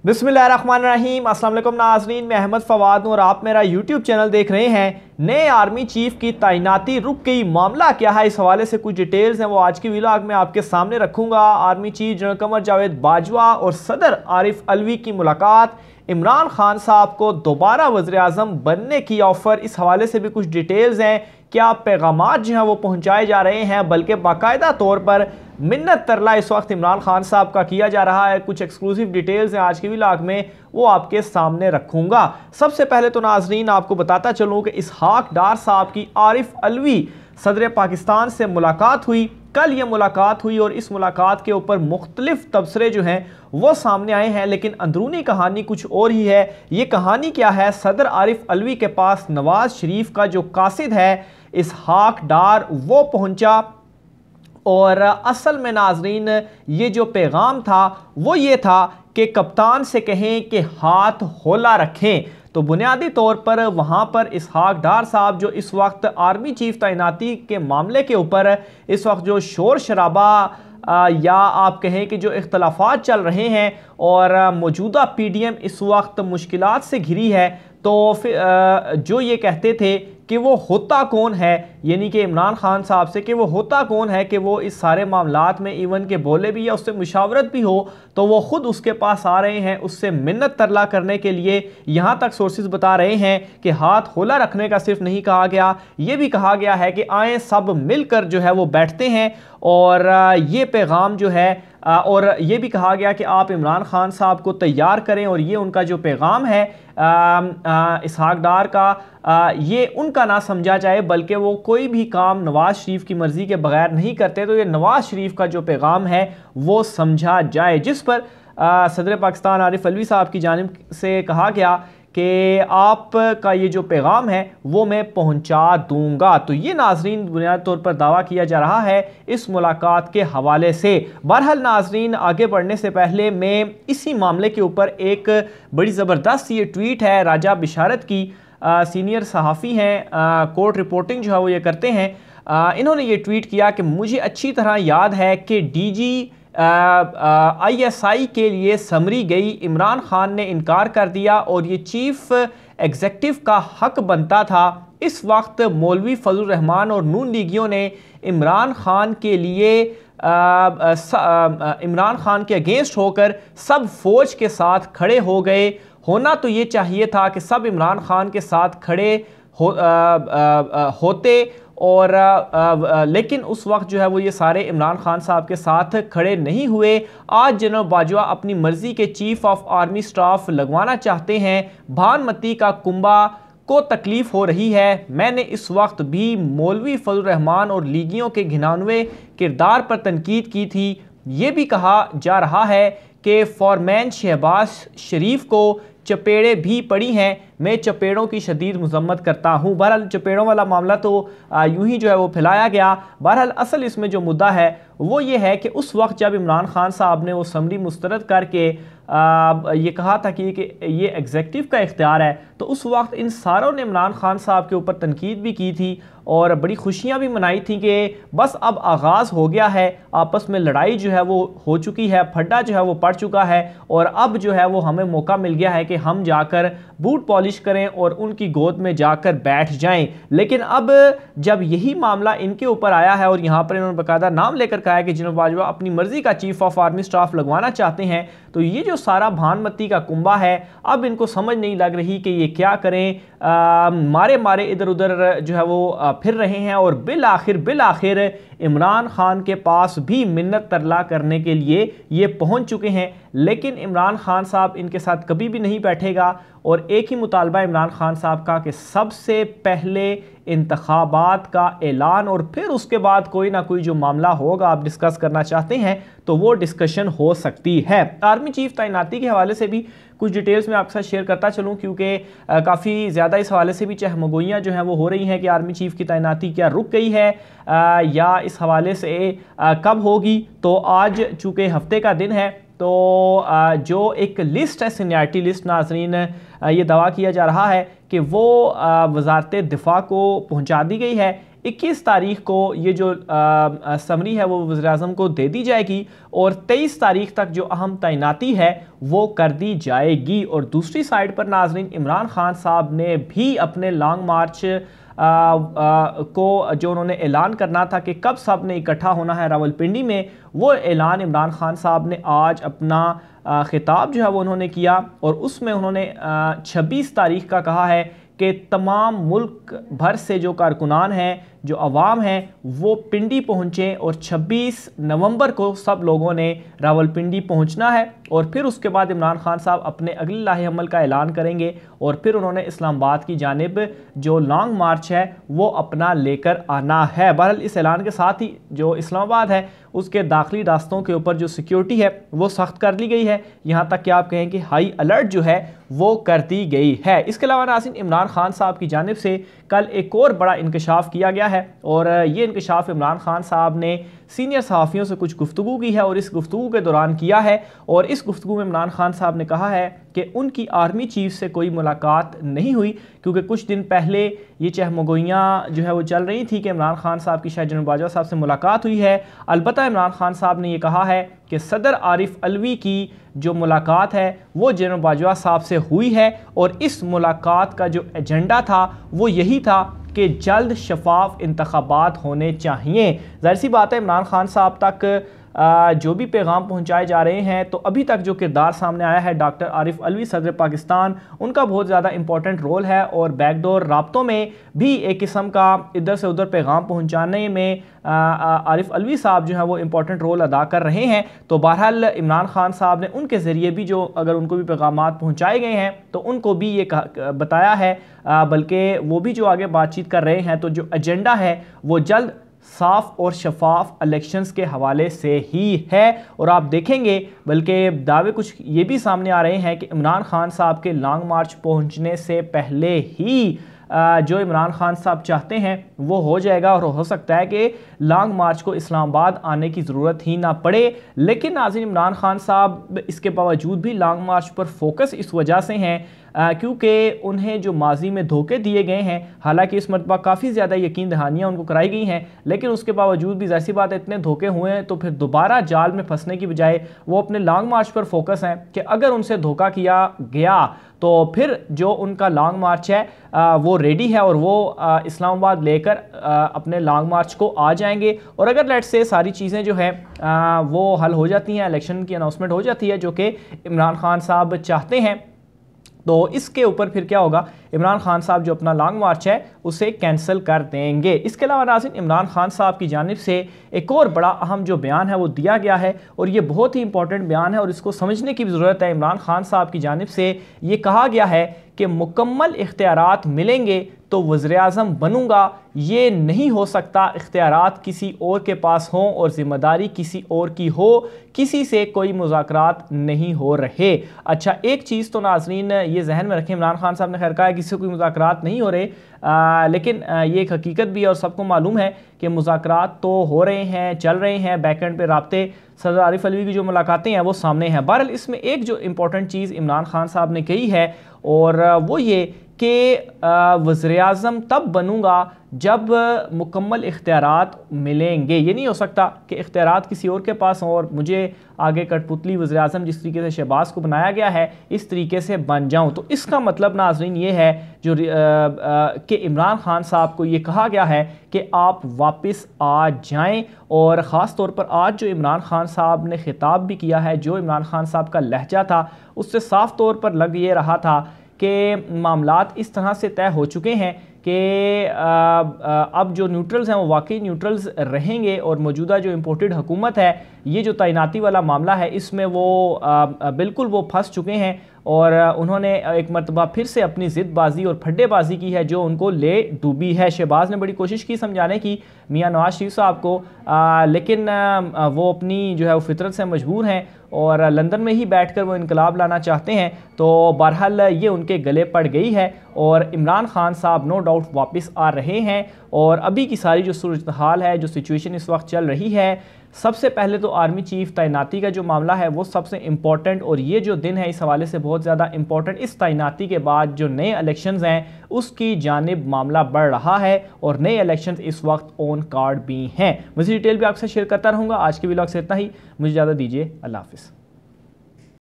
बिस्मिल्लाहिर्रहमानिर्रहीम। अस्सलाम वालेकुम नाज़रीन, मैं अहमद फवाद हूँ और आप मेरा यूट्यूब चैनल देख रहे हैं। नए आर्मी चीफ की तैनाती रुक गई, मामला क्या है, इस हवाले से कुछ डिटेल्स हैं वो आज की व्लॉग में आपके सामने रखूँगा। Army chief general Qamar Javed Bajwa और सदर आरिफ अलवी की मुलाकात, इमरान खान साहब को दोबारा वज़ीर आज़म बनने की ऑफ़र, इस हवाले से भी कुछ डिटेल्स हैं। क्या पैगामात जो हैं वो पहुँचाए जा रहे हैं, बल्कि बाकायदा तौर पर मिन्नत तरला इस वक्त इमरान खान साहब का किया जा रहा है। कुछ एक्सक्लूसिव डिटेल्स हैं आज की व्लॉग में, वो आपके सामने रखूंगा। सबसे पहले तो नाजरीन आपको बताता चलूं कि इसहाक डार साहब की आरिफ अलवी सदर पाकिस्तान से मुलाकात हुई। कल ये मुलाकात हुई और इस मुलाकात के ऊपर मुख्तलिफ तबसरे जो हैं वो सामने आए हैं, लेकिन अंदरूनी कहानी कुछ और ही है। ये कहानी क्या है, सदर आरिफ अलवी के पास नवाज शरीफ का जो कासिद है इसहाक डार वो पहुंचा और असल में नाजरीन ये जो पैगाम था वो ये था कि कप्तान से कहें कि हाथ होला रखें। तो बुनियादी तौर पर वहाँ पर इसहाक डार साहब जो इस वक्त आर्मी चीफ तैनाती के मामले के ऊपर इस वक्त जो शोर शराबा या आप कहें कि जो इख्तलाफात चल रहे हैं और मौजूदा PDM इस वक्त मुश्किलात से घिरी है, तो फिर जो ये कहते थे कि वो होता कौन है, यानी कि इमरान खान साहब से कि वो होता कौन है कि वो इस सारे मामलात में इवन के बोले भी या उससे मुशावरत भी हो, तो वो ख़ुद उसके पास आ रहे हैं उससे मिन्नत तरला करने के लिए। यहाँ तक सोर्सेज बता रहे हैं कि हाथ होला रखने का सिर्फ नहीं कहा गया, ये भी कहा गया है कि आए सब मिलकर जो है वो बैठते हैं और ये पैगाम जो है और ये भी कहा गया कि आप इमरान खान साहब को तैयार करें और ये उनका जो पैगाम है इसहाक डार का, ये उनका ना समझा जाए, बल्कि वो कोई भी काम नवाज शरीफ की मर्ज़ी के बगैर नहीं करते, तो ये नवाज शरीफ का जो पैगाम है वो समझा जाए। जिस पर सदर पाकिस्तान आरिफ अलवी साहब की जानिब से कहा गया कि आपका ये जो पैगाम है वो मैं पहुंचा दूंगा। तो ये नाजरीन बुनियादी तौर पर दावा किया जा रहा है इस मुलाकात के हवाले से। बहरहाल नाजरीन आगे बढ़ने से पहले मैं इसी मामले के ऊपर एक बड़ी ज़बरदस्त ये ट्वीट है राजा बिशारत की, सीनियर सहाफ़ी हैं, कोर्ट रिपोर्टिंग जो है वो ये करते हैं। इन्होंने ये ट्वीट किया कि मुझे अच्छी तरह याद है कि DG ISI के लिए समरी गई, इमरान खान ने इनकार कर दिया और ये चीफ एग्जेक्टिव का हक बनता था। इस वक्त मौलवी फजल रहमान और नून लीगियों ने इमरान खान के लिए इमरान खान के अगेंस्ट होकर सब फौज के साथ खड़े हो गए। होना तो ये चाहिए था कि सब इमरान खान के साथ खड़े होते और लेकिन उस वक्त जो है वो ये सारे इमरान खान साहब के साथ खड़े नहीं हुए। आज जनरल बाजवा अपनी मर्जी के चीफ ऑफ आर्मी स्टाफ लगवाना चाहते हैं। भानमती का कुंबा को तकलीफ हो रही है। मैंने इस वक्त भी मौलवी फजल रहमान और लीगियों के घिनौने किरदार पर तनकीद की थी। ये भी कहा जा रहा है कि फॉरमैन शहबाज शरीफ को चपेड़े भी पड़ी हैं, मैं चपेड़ों की शदीद मजम्मत करता हूँ। बहरहाल चपेड़ों वाला मामला तो यूं ही जो है वो फैलाया गया। बहरहाल असल इसमें जो मुद्दा है वो ये है कि उस वक्त जब इमरान खान साहब ने वो समरी मुस्तरद करके ये कहा था कि ये एग्जेक्टिव का इख्तियार है, तो उस वक्त इन सारों ने इमरान खान साहब के ऊपर तनकीद भी की थी और बड़ी खुशियां भी मनाई थी कि बस अब आगाज़ हो गया है, आपस में लड़ाई जो है वो हो चुकी है, फड्डा जो है वो पड़ चुका है और अब जो है वो हमें मौका मिल गया है कि हम जाकर बूट पॉलिश करें और उनकी गोद में जाकर बैठ जाएं। लेकिन अब जब यही मामला इनके ऊपर आया है और यहाँ पर इन्होंने बाकायदा नाम लेकर कहा है कि जनरल बाजवा अपनी मर्जी का चीफ ऑफ आर्मी स्टाफ लगवाना चाहते हैं, तो ये जो सारा भानमती का कुंबा है अब इनको समझ नहीं लग रही कि ये क्या करें। मारे मारे इधर उधर जो है वो फिर रहे हैं और बिल आखिर इमरान खान के पास भी मिन्नत तरला करने के लिए ये पहुंच चुके हैं। लेकिन इमरान खान साहब इनके साथ कभी भी नहीं बैठेगा और एक ही मुतालबा इमरान खान साहब का कि सबसे पहले इंतखाबात का ऐलान और फिर उसके बाद कोई ना कोई जो मामला होगा आप डिस्कस करना चाहते हैं तो वो डिस्कशन हो सकती है। आर्मी चीफ तैनाती के हवाले से भी कुछ डिटेल्स मैं आपके साथ शेयर करता चलूँ, क्योंकि काफ़ी ज़्यादा इस हवाले से भी चहमगोइयाँ जो हैं वो हो रही हैं कि आर्मी चीफ की तैनाती क्या रुक गई है या इस हवाले से कब होगी। तो आज चूँकि हफ्ते का दिन है तो जो एक लिस्ट है, सीनियरिटी लिस्ट नाजरीन, ये दावा किया जा रहा है कि वो वजारत दिफा को पहुंचा दी गई है। 21 तारीख को ये जो समरी है वो वज़ीर-ए-आज़म को दे दी जाएगी और 23 तारीख तक जो अहम तैनाती है वो कर दी जाएगी। और दूसरी साइड पर नाज़रीन, इमरान खान साहब ने भी अपने लॉन्ग मार्च को जो उन्होंने ऐलान करना था कि कब सब ने इकट्ठा होना है रावलपिंडी में, वो ऐलान इमरान खान साहब ने आज अपना खिताब जो है वो उन्होंने किया और उसमें उन्होंने 26 तारीख का कहा है कि तमाम मुल्क भर से जो कारकुनान हैं, जो अवाम हैं, वो पिंडी पहुँचें और 26 नवंबर को सब लोगों ने रावलपिंडी पहुँचना है। और फिर उसके बाद इमरान खान साहब अपने अगले लाहे अमल का ऐलान करेंगे और फिर उन्होंने इस्लामाबाद की जानिब जो लॉन्ग मार्च है वो अपना लेकर आना है। बहरहाल इस ऐलान के साथ ही जो इस्लामाबाद है उसके दाखिली रास्तों के ऊपर जो सिक्योरिटी है वो सख्त कर ली गई है, यहाँ तक कि आप कहें कि हाई अलर्ट जो है वो कर दी गई है। इसके अलावा नाज़रीन, इमरान खान साहब की जानिब से कल एक और बड़ा इंकशाफ किया गया है और ये इंकशाफ इमरान खान साहब ने सीनियर सहाफ़ियों से कुछ गुफ्तगू की है और इस गुफ्तगू के दौरान किया है। और इस गुफ्तगू में इमरान खान साहब ने कहा है कि उनकी आर्मी चीफ से कोई मुलाकात नहीं हुई, क्योंकि कुछ दिन पहले ये चहमगोइयाँ जो है वो चल रही थी कि इमरान खान साहब की शायद जनरल बाजवा साहब से मुलाकात हुई है। अलबत्ता इमरान खान साहब ने ये कहा है कि सदर आरिफ अलवी की जो मुलाकात है वो जनरल बाजवा साहब से हुई है और इस मुलाकात का जो एजेंडा था वो यही था कि जल्द शफाफ इंतखाबात होने चाहिए। ज़ाहिर सी बात है, इमरान खान साहब तक जो भी पैगाम पहुंचाए जा रहे हैं, तो अभी तक जो किरदार सामने आया है डॉक्टर आरिफ अलवी सदर पाकिस्तान, उनका बहुत ज़्यादा इंपॉर्टेंट रोल है और बैकडोर राब्तों में भी एक किस्म का इधर से उधर पैगाम पहुंचाने में आरिफ अलवी साहब जो है वो इंपॉर्टेंट रोल अदा कर रहे हैं। तो बहरहाल इमरान खान साहब ने उनके ज़रिए भी जो अगर उनको भी पैगामात पहुँचाए गए हैं तो उनको भी ये बताया है, बल्कि वो भी जो आगे बातचीत कर रहे हैं तो जो एजेंडा है वो जल्द साफ और शफाफ इलेक्शंस के हवाले से ही है। और आप देखेंगे बल्कि दावे कुछ ये भी सामने आ रहे हैं कि इमरान खान साहब के लॉन्ग मार्च पहुंचने से पहले ही जो इमरान खान साहब चाहते हैं वो हो जाएगा और हो सकता है कि लॉन्ग मार्च को इस्लामाबाद आने की ज़रूरत ही ना पड़े। लेकिन नाज़रीन, इमरान खान साहब इसके बावजूद भी लॉन्ग मार्च पर फोकस इस वजह से हैं क्योंकि उन्हें जो माजी में धोखे दिए गए हैं, हालांकि इस मरतबा काफ़ी ज़्यादा यकीन दहानियाँ उनको कराई गई हैं, लेकिन उसके बावजूद भी ज़ाहिर सी बात है इतने धोखे हुए हैं तो फिर दोबारा जाल में फंसने की बजाय वो अपने लॉन्ग मार्च पर फोकस हैं कि अगर उनसे धोखा किया गया तो फिर जो उनका लॉन्ग मार्च है वो रेडी है और वो इस्लामाबाद लेकर अपने लॉन्ग मार्च को आ जाएंगे। और अगर लेट्स से सारी चीज़ें जो है वो हल हो जाती हैं, इलेक्शन की अनाउंसमेंट हो जाती है जो कि इमरान खान साहब चाहते हैं, तो इसके ऊपर फिर क्या होगा, इमरान खान साहब जो अपना लॉन्ग मार्च है उसे कैंसिल कर देंगे। इसके अलावा नाज़रीन, इमरान खान साहब की जानिब से एक और बड़ा अहम जो बयान है वो दिया गया है और ये बहुत ही इंपॉर्टेंट बयान है और इसको समझने की भी ज़रूरत है। इमरान खान साहब की जानिब से ये कहा गया है कि मुकम्मल इख्तियारात मिलेंगे तो वज़ीर-ए-आज़म बनूंगा, ये नहीं हो सकता इख्तियारात किसी और के पास हों और ज़िम्मेदारी किसी और की हो, किसी से कोई मुज़ाकरात नहीं हो रहे। अच्छा, एक चीज़ तो नाज़रीन ये जहन में रखें, इमरान खान साहब ने खैर कहा है किसी से कोई मुज़ाकरात नहीं हो रहे, लेकिन ये एक हकीकत भी है और सबको मालूम है कि मुज़ाकरात तो हो रहे हैं, चल रहे हैं, बैकएंड पे राब्ते सदर आरिफ अलवी की जो मुलाकातें हैं वो सामने हैं। बहरहाल इसमें एक जो इंपॉर्टेंट चीज़ इमरान खान साहब ने कही है और वो ये कि वज़ीर-ए-आज़म तब बनूंगा जब मुकम्मल इख्तियारात मिलेंगे। ये नहीं हो सकता कि इख्तियारात किसी और के पास हों और मुझे आगे कठपुतली वज़ीर-ए-आज़म जिस तरीके से शहबाज को बनाया गया है इस तरीके से बन जाऊं। तो इसका मतलब नाज़रीन ये है जो कि इमरान खान साहब को ये कहा गया है कि आप वापस आ जाएं। और ख़ास तौर पर आज जो इमरान खान साहब ने खिताब भी किया है, जो इमरान खान साहब का लहजा था उससे साफ़ तौर पर लग ये रहा था कि मामलात इस तरह से तय हो चुके हैं कि अब जो न्यूट्रल्स हैं वो वाकई न्यूट्रल्स रहेंगे और मौजूदा जो इम्पोर्टेड हुकूमत है, ये जो तैनाती वाला मामला है इसमें वो बिल्कुल वो फंस चुके हैं और उन्होंने एक मरतबा फिर से अपनी ज़िद्दबाजी और फड्डेबाजी की है जो उनको ले डूबी है। शहबाज ने बड़ी कोशिश की समझाने की मियां नवाज शरीफ साहब को, लेकिन वो अपनी जो है वो फितरत से मजबूर हैं और लंदन में ही बैठकर वो इनकलाब लाना चाहते हैं। तो बहरहाल ये उनके गले पड़ गई है और इमरान खान साहब नो डाउट वापस आ रहे हैं। और अभी की सारी जो सूरत हाल है, जो सिचुएशन इस वक्त चल रही है, सबसे पहले तो आर्मी चीफ तैनाती का जो मामला है वो सबसे इंपॉर्टेंट, और ये जो दिन है इस हवाले से बहुत ज़्यादा इंपॉर्टेंट। इस तैनाती के बाद जो नए इलेक्शंस हैं उसकी जानिब मामला बढ़ रहा है और नए इलेक्शंस इस वक्त ऑन कार्ड भी हैं। मुझे डिटेल भी आपसे शेयर करता रहूँगा। आज के व्लॉग से इतना ही, मुझे ज़्यादा दीजिए। अल्लाह हाफिज़।